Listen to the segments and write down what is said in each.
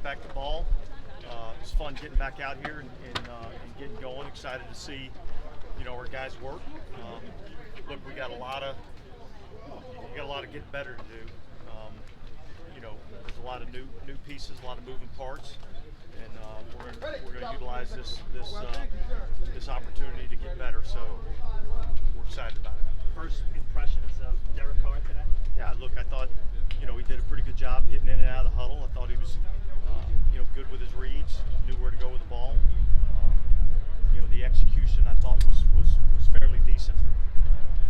back the ball. It's fun getting back out here and getting going. Excited to see, our guys work. Look, we got a lot of getting better to do. There's a lot of new pieces, a lot of moving parts, and we're going to utilize this opportunity to get better. So we're excited about it. First impressions of Derek Carr today? Yeah, look, I thought he did a pretty good job getting in and out of the huddle. I thought he was good with his reads, knew where to go with the ball. The execution I thought was fairly decent,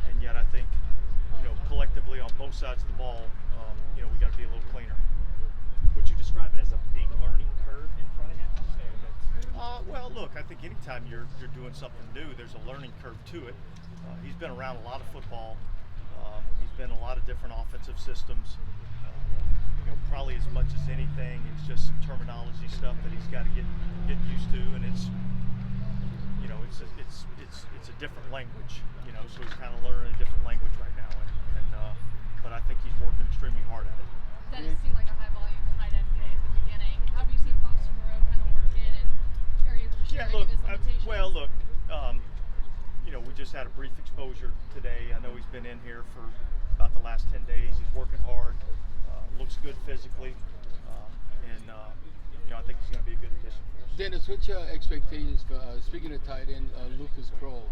and yet I think collectively on both sides of the ball, we got to be a little cleaner. Would you describe it as a big learning curve in front of him? Well, look, I think anytime you're doing something new, there's a learning curve to it. He's been around a lot of football. He's been in a lot of different offensive systems. Probably as much as anything, it's just some terminology stuff that he's got to get used to, and it's a different language. So he's kind of learning a different language right now, but I think he's working extremely hard at it. Dennis seemed like a high volume tight end play at the beginning. How have you seen Foster Moreau kind of work in areas of sharing his limitations? We just had a brief exposure today. I know he's been in here for about the last 10 days. He's working hard, looks good physically, and I think he's going to be a good addition for us. Dennis, what's your expectations for, speaking of tight end, Lucas Kroll?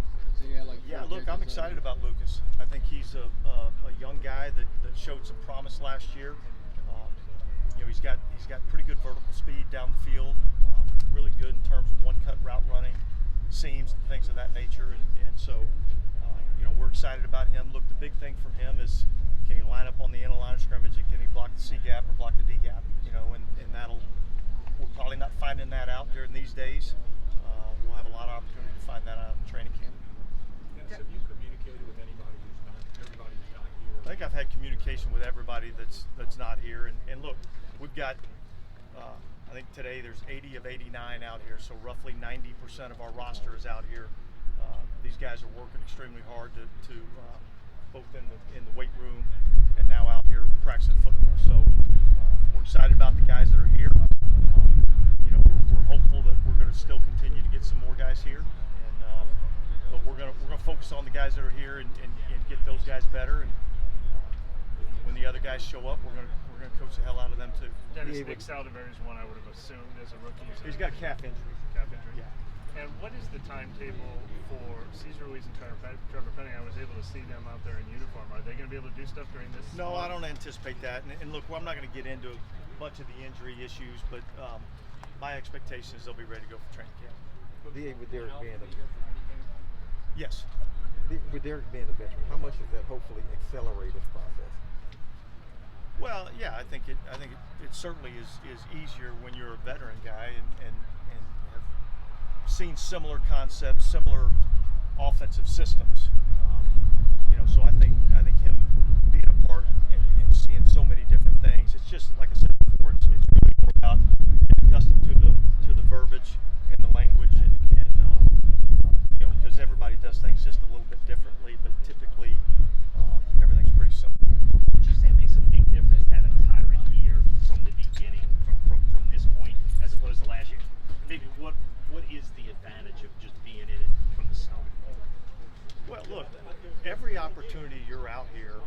Look, I'm excited about Lucas. I think he's a young guy that showed some promise last year. He's got pretty good vertical speed down the field, really good in terms of one-cut route running, seams, and things of that nature. And so, we're excited about him. Look, the big thing for him is, can he line up on the inner line of scrimmage, and can he block the C gap or block the D gap? And we're probably not finding that out during these days. We'll have a lot of opportunity to find that out in training camp. Have you communicated with everybody who's not here? I think I've had communication with everybody that's not here. And look, we've got, I think today there's 80 of 89 out here, so roughly 90% of our roster is out here. These guys are working extremely hard to both in the weight room and now out here practicing football. So we're excited about the guys that are here. We're hopeful that we're going to still continue to get some more guys here. But we're gonna focus on the guys that are here and get those guys better. And when the other guys show up, we're gonna coach the hell out of them too. Dennis, Nick Saldivar is one I would have assumed as a rookie. He's got a calf injury. Yeah. And what is the timetable for Cesar Ruiz and Trevor Penning? I was able to see them out there in uniform. Are they going to be able to do stuff during this? No, I don't anticipate that. And look, I'm not going to get into much of the injury issues, but my expectation is they'll be ready to go for training camp. With Derek being Yes. With Derek being a veteran, how much does that hopefully accelerate this process? Well, yeah, I think it certainly is easier when you're a veteran guy and have seen similar concepts, similar offensive systems. So I think him being a part and seeing so many different things, it's just like I said before, it's really more about getting accustomed to the verbiage and the language and because everybody does things just a little bit differently, but typically everything's pretty simple. Would you say it makes a big difference having Tyron here from the beginning, from this point, as opposed to last year? Maybe what is the advantage of just being in it from the start? Well, look, every opportunity you're out here,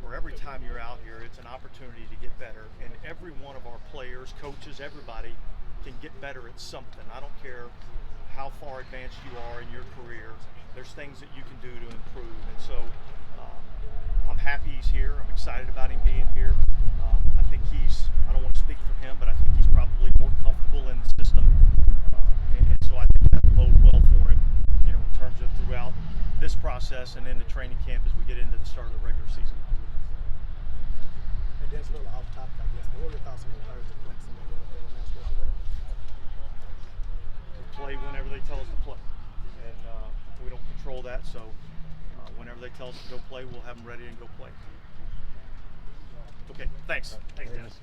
or every time you're out here, it's an opportunity to get better. And every one of our players, coaches, everybody can get better at something. I don't care how far advanced you are in your career. There's things that you can do to improve. And so I'm happy he's here. I'm excited about him being here. I think I don't want to speak for him, but I think he's probably more comfortable in the system. And so I think that'll bode well for him, in terms of throughout this process and into training camp as we get into the start of the regular season. Hey, that's a little off topic, I guess, but what are your thoughts on the Thursday flexing that they're announced yesterday? We play whenever they tell us to play, and we don't control that, so whenever they tell us to go play, we'll have them ready and go play. Okay, thanks. Thanks, Dennis.